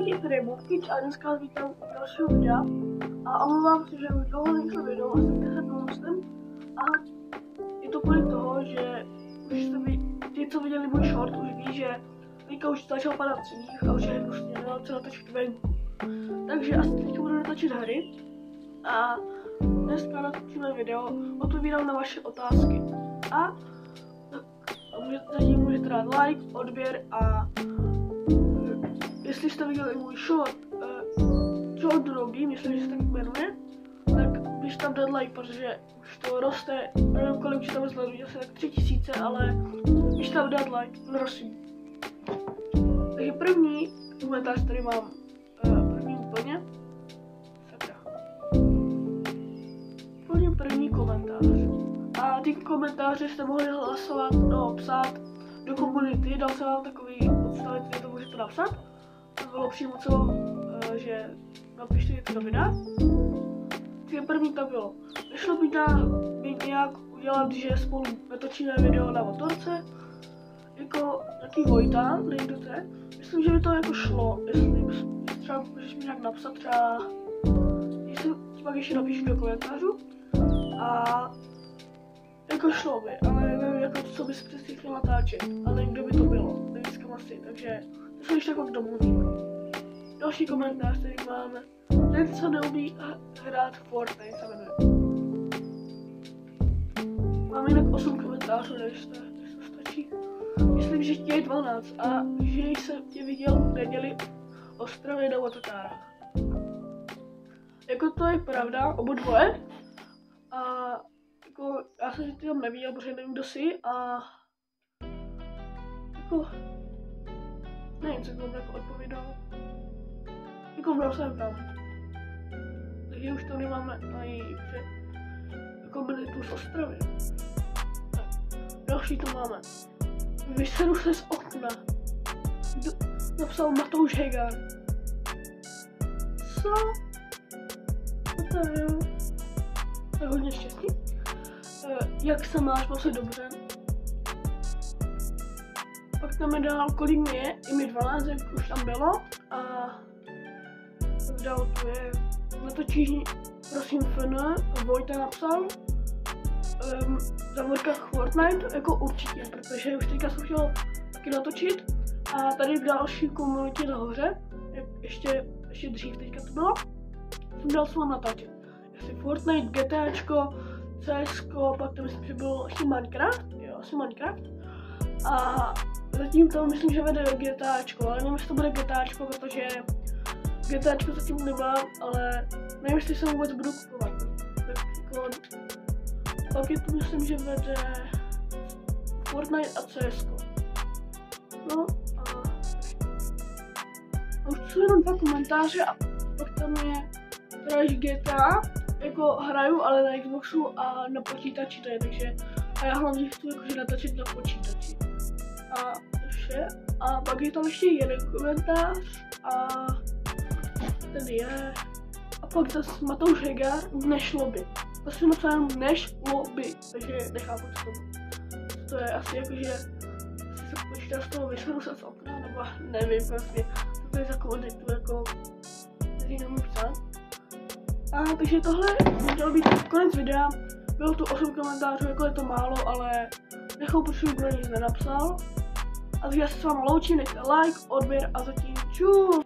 je tady Mobkič a dneska vás vítám u dalšího videa. A omlouvám se, že už dlouho nejsem video, asi 10 dnů myslím. A je to kvůli toho, že už jste ti, co viděli můj short, už ví, že teďka už začal padat sníh a už je prostě nedal co natočit venku. Takže asi teď budu natočit hry. A dneska natočíme video, odpovídám na vaše otázky. A můžete dát like, odběr a jestli jste viděli můj short druhý, myslím, že se tak jmenuje, tak když tam dát like, protože už to roste, nevím kolik už tam sleduje, asi tak 3000, ale když tam dát like, prosím. Takže první komentář, který mám, první úplně, první komentář. A ty komentáře jste mohli hlasovat, psát do komunity, dal jsem vám takový odstavec, kde to můžete napsat. To bylo přímo co, že napište něco do videa. Takže první to bylo. Nešlo by nějak udělat, že spolu natočíme video na motorce, jako nějaký Vojta, nejduce. Myslím, že by to jako šlo, jestli třeba můžeš mi nějak napsat třeba, jestli pak ještě napíšu do komentářů. A jako šlo by, ale nevím jako co bys přesně chtěl natáčet, ale kde by to bylo, nevím asi, takže to se ještě pak domluvíme. Další komentář, který máme, ten co neumí hrát Fortnite se jmenuje. Máme jinak 8 komentářů, než to stačí. Myslím, že tě je 12 a že jsem tě viděl v neděli v Ostravě na motokárách. Jako to je pravda, oba dvoje. A jako, já jsem tě tam neviděl, protože nevím, kdo jsi a jako, nevím, co jsem jako odpovědal. Jako byl jsem tam. Takže už to nemáme ani, že jako byli tu z Ostravy. Další to máme. Vyseru se z okna. Napsal Matouš Hegar. Co? To je tak hodně štěstí. Jak se máš, mám se dobře. Pak tam mi dal, kolik mi je, i mi 12, jak už tam bylo. A dal tu je, natočíš, prosím FN, Vojta napsal. Za vodkách Fortnite, jako určitě, protože už teďka jsem chtěl taky natočit. A tady v další komunitě nahoře, ještě dřív teďka to bylo, jsem dal svou natáčet. Jestli Fortnite, GTAčko, CSko, pak to myslím, že byl ještě Minecraft, jo, asi Minecraft. A zatím to myslím, že vede GTAčko, ale nevím, jestli to bude GTAčko, protože GTAčko zatím nemám, ale nevím, jestli se vůbec budu kupovat. Tak jako, pak je to myslím, že vede Fortnite a CSko. No a už jsou jenom 2 komentáře a pak tam je Trash GTA, jako hraju, ale na Xboxu a na počítači to je, takže a já hlavně chci jakože natočit na počítači. A vše. A pak je tam ještě jeden komentář a ten je. A pak zase Matouš Hegar, nešlo by. To si napsal jenom nešlo by, takže nechápu co to je asi jakože si se počítá z toho vyseru se z okna, nebo nevím vlastně, co to je za komentu, jako který nemůžu psát. A takže tohle mělo být konec videa, bylo tu 8 komentářů, jako je to málo, ale nechápu, proč kdo nic nenapsal. A takže já se s vámi loučím, nechte like, odběr a zatím čus!